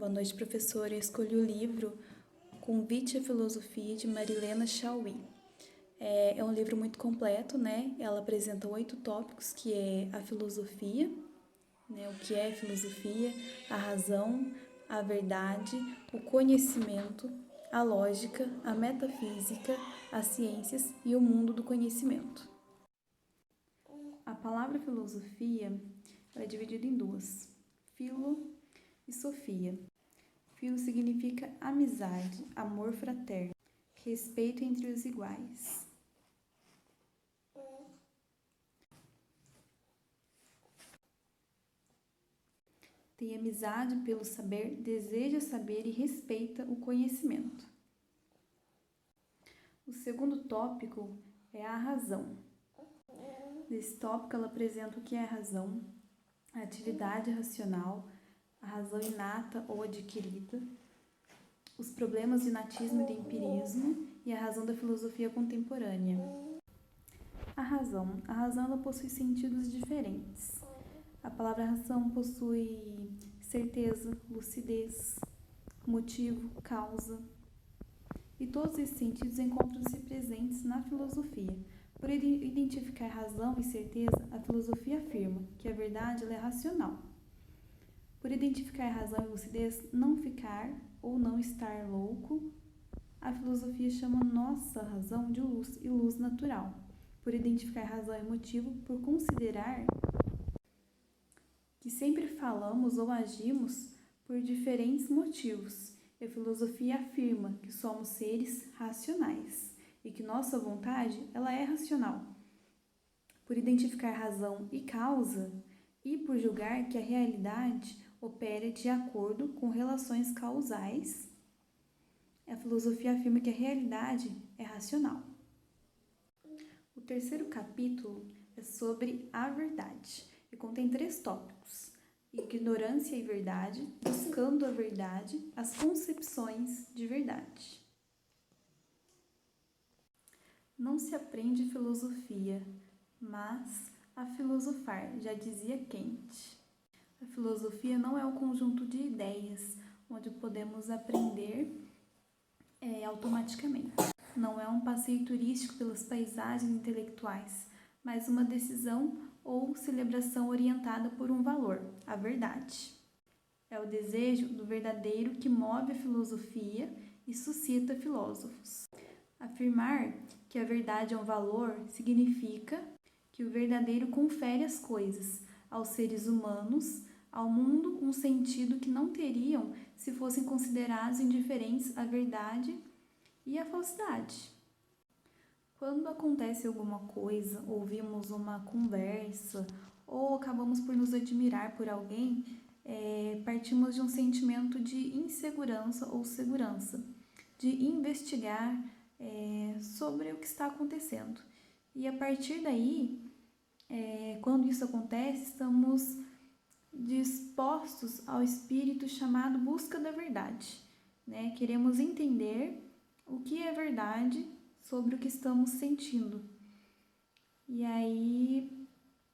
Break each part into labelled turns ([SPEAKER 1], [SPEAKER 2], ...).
[SPEAKER 1] Boa noite, professora. Eu escolhi o livro Convite à Filosofia, de Marilena Chauí. É um livro muito completo, né? Ela apresenta 8 tópicos, que é a filosofia, né? O que é filosofia, a razão, a verdade, o conhecimento, a lógica, a metafísica, as ciências e o mundo do conhecimento. A palavra filosofia ela é dividida em duas, filo e sofia. Filo significa amizade, amor fraterno, respeito entre os iguais. Tem amizade pelo saber, deseja saber e respeita o conhecimento. O segundo tópico é a razão. Nesse tópico ela apresenta o que é a razão, a atividade racional, a razão inata ou adquirida, os problemas de inatismo e de empirismo e a razão da filosofia contemporânea. A razão ela possui sentidos diferentes. A palavra razão possui certeza, lucidez, motivo, causa. E todos esses sentidos encontram-se presentes na filosofia. Por identificar razão e certeza, a filosofia afirma que a verdade ela é racional. Por identificar razão e lucidez, não ficar ou não estar louco, a filosofia chama nossa razão de luz e luz natural. Por identificar razão e motivo, por considerar que sempre falamos ou agimos por diferentes motivos. E a filosofia afirma que somos seres racionais e que nossa vontade ela é racional. Por identificar razão e causa e por julgar que a realidade opera de acordo com relações causais, a filosofia afirma que a realidade é racional. O terceiro capítulo é sobre a verdade e contém 3 tópicos: ignorância e verdade, buscando a verdade, as concepções de verdade. Não se aprende filosofia, mas a filosofar, já dizia Kant. A filosofia não é um conjunto de ideias onde podemos aprender automaticamente. Não é um passeio turístico pelas paisagens intelectuais, mas uma decisão ou celebração orientada por um valor, a verdade. É o desejo do verdadeiro que move a filosofia e suscita filósofos. Afirmar que a verdade é um valor significa que o verdadeiro confere às coisas, aos seres humanos, ao mundo, um sentido que não teriam se fossem considerados indiferentes à verdade e à falsidade. Quando acontece alguma coisa, ouvimos uma conversa ou acabamos por nos admirar por alguém, partimos de um sentimento de insegurança ou segurança, de investigar sobre o que está acontecendo. E a partir daí, quando isso acontece, estamos dispostos ao espírito chamado busca da verdade, né? Queremos entender o que é verdade sobre o que estamos sentindo. E aí,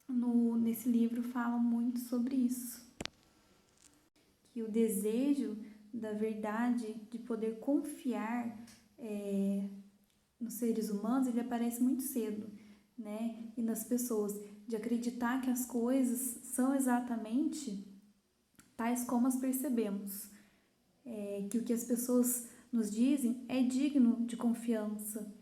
[SPEAKER 1] nesse livro fala muito sobre isso. Que o desejo da verdade, de poder confiar nos seres humanos, ele aparece muito cedo, né? E nas pessoas, de acreditar que as coisas são exatamente tais como as percebemos. Que o que as pessoas nos dizem é digno de confiança.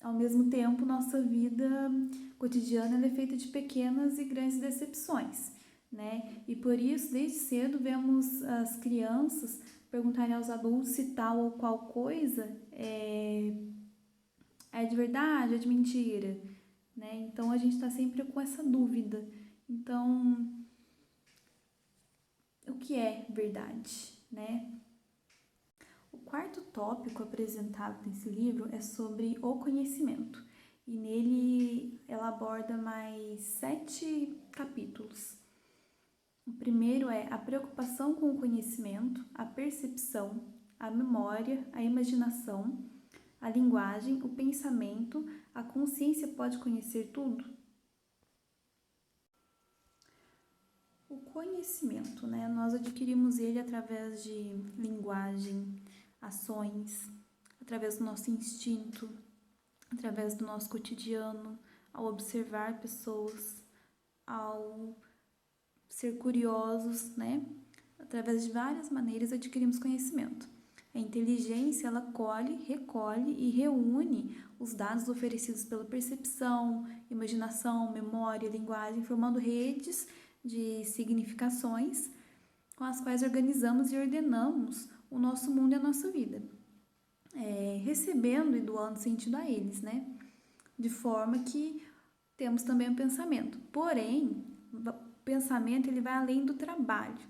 [SPEAKER 1] Ao mesmo tempo, nossa vida cotidiana é feita de pequenas e grandes decepções, né? E por isso, desde cedo, vemos as crianças perguntarem aos adultos se tal ou qual coisa é de verdade, é de mentira, né? Então, a gente está sempre com essa dúvida. Então, o que é verdade, né? O quarto tópico apresentado nesse livro é sobre o conhecimento. E nele ela aborda mais 7 capítulos. O primeiro é a preocupação com o conhecimento, a percepção, a memória, a imaginação, a linguagem, o pensamento, a consciência pode conhecer tudo? O conhecimento, né? Nós adquirimos ele através de linguagem, ações, através do nosso instinto, através do nosso cotidiano, ao observar pessoas, ao ser curiosos, né? Através de várias maneiras adquirimos conhecimento. A inteligência, ela colhe, recolhe e reúne os dados oferecidos pela percepção, imaginação, memória, linguagem, formando redes de significações com as quais organizamos e ordenamos o nosso mundo e a nossa vida, recebendo e doando sentido a eles, né? De forma que temos também o pensamento. Porém, o pensamento ele vai além do trabalho,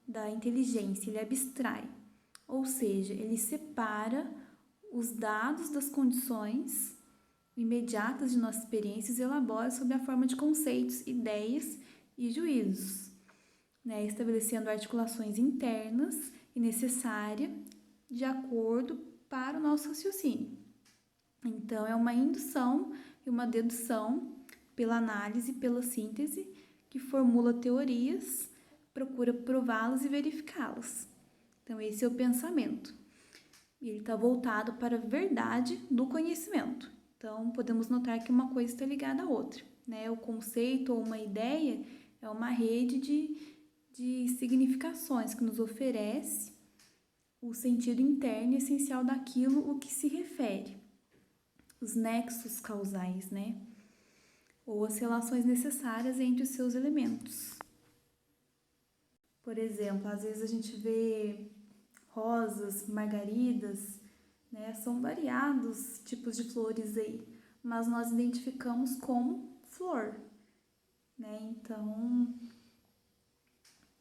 [SPEAKER 1] da inteligência, ele abstrai. Ou seja, ele separa os dados das condições imediatas de nossas experiências e elabora sob a forma de conceitos, ideias e juízos, né? Estabelecendo articulações internas e necessárias de acordo para o nosso raciocínio. Então, é uma indução e uma dedução pela análise, pela síntese, que formula teorias, procura prová-las e verificá-las. Então, esse é o pensamento. Ele está voltado para a verdade do conhecimento. Então, podemos notar que uma coisa está ligada à outra, né? O conceito ou uma ideia é uma rede de significações que nos oferece o sentido interno e essencial daquilo o que se refere. Os nexos causais, né? Ou as relações necessárias entre os seus elementos. Por exemplo, às vezes a gente vê rosas, margaridas, né? São variados tipos de flores aí, mas nós identificamos como flor, né? Então,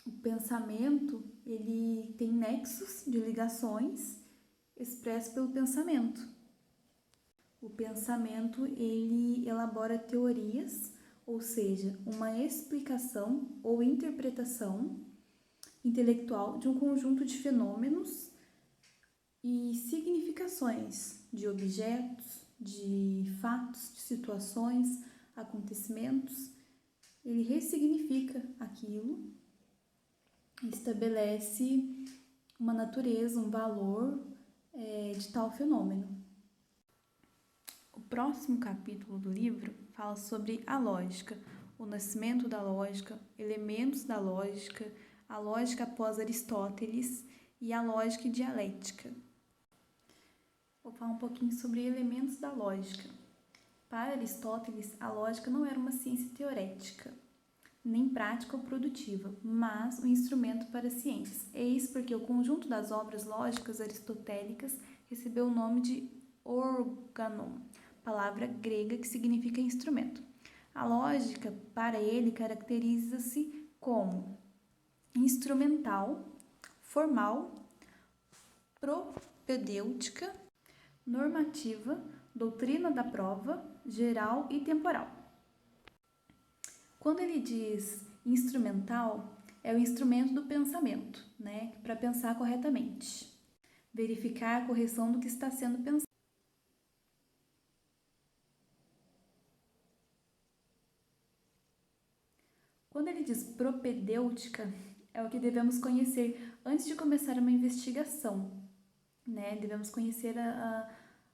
[SPEAKER 1] o pensamento, ele tem nexos de ligações expressos pelo pensamento. O pensamento, ele elabora teorias, ou seja, uma explicação ou interpretação intelectual de um conjunto de fenômenos e significações de objetos, de fatos, de situações, acontecimentos. Ele ressignifica aquilo, estabelece uma natureza, um valor de tal fenômeno. O próximo capítulo do livro fala sobre a lógica, o nascimento da lógica, elementos da lógica, a lógica após Aristóteles e a lógica e dialética. Vou falar um pouquinho sobre elementos da lógica. Para Aristóteles, a lógica não era uma ciência teorética, nem prática ou produtiva, mas um instrumento para as ciências. Eis porque o conjunto das obras lógicas aristotélicas recebeu o nome de organon, palavra grega que significa instrumento. A lógica, para ele, caracteriza-se como instrumental, formal, propedêutica, normativa, doutrina da prova, geral e temporal. Quando ele diz instrumental, é o instrumento do pensamento, né? Para pensar corretamente, verificar a correção do que está sendo pensado. Quando ele diz propedêutica, é o que devemos conhecer antes de começar uma investigação, né? Devemos conhecer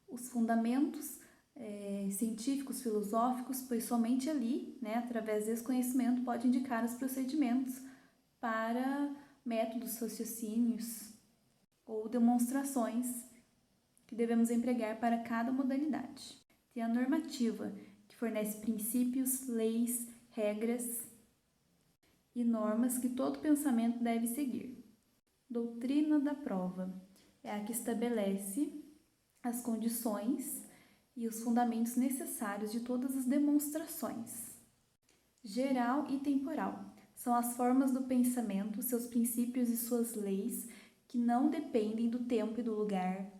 [SPEAKER 1] os fundamentos científicos, filosóficos, pois somente ali, né, através desse conhecimento, pode indicar os procedimentos para métodos, raciocínios ou demonstrações que devemos empregar para cada modalidade. Tem a normativa, que fornece princípios, leis, regras e normas que todo pensamento deve seguir. Doutrina da prova é a que estabelece as condições e os fundamentos necessários de todas as demonstrações. Geral e temporal são as formas do pensamento, seus princípios e suas leis que não dependem do tempo e do lugar,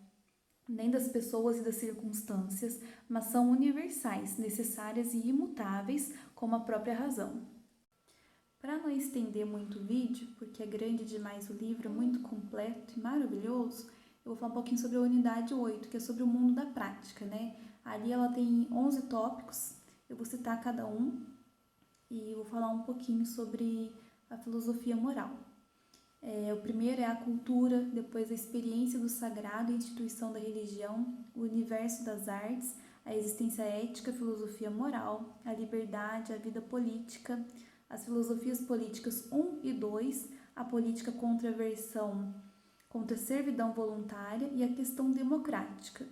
[SPEAKER 1] nem das pessoas e das circunstâncias, mas são universais, necessárias e imutáveis como a própria razão. Para não estender muito o vídeo, porque é grande demais o livro, é muito completo e maravilhoso, eu vou falar um pouquinho sobre a unidade 8, que é sobre o mundo da prática, né? Ali ela tem 11 tópicos, eu vou citar cada um e vou falar um pouquinho sobre a filosofia moral. O primeiro é a cultura, depois a experiência do sagrado e a instituição da religião, o universo das artes, a existência ética, a filosofia moral, a liberdade, a vida política, as filosofias políticas 1 e 2, a política contra a aversão, contra a servidão voluntária e a questão democrática,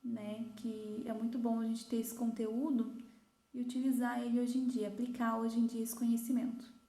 [SPEAKER 1] né? Que é muito bom a gente ter esse conteúdo e utilizar ele hoje em dia, aplicar hoje em dia esse conhecimento.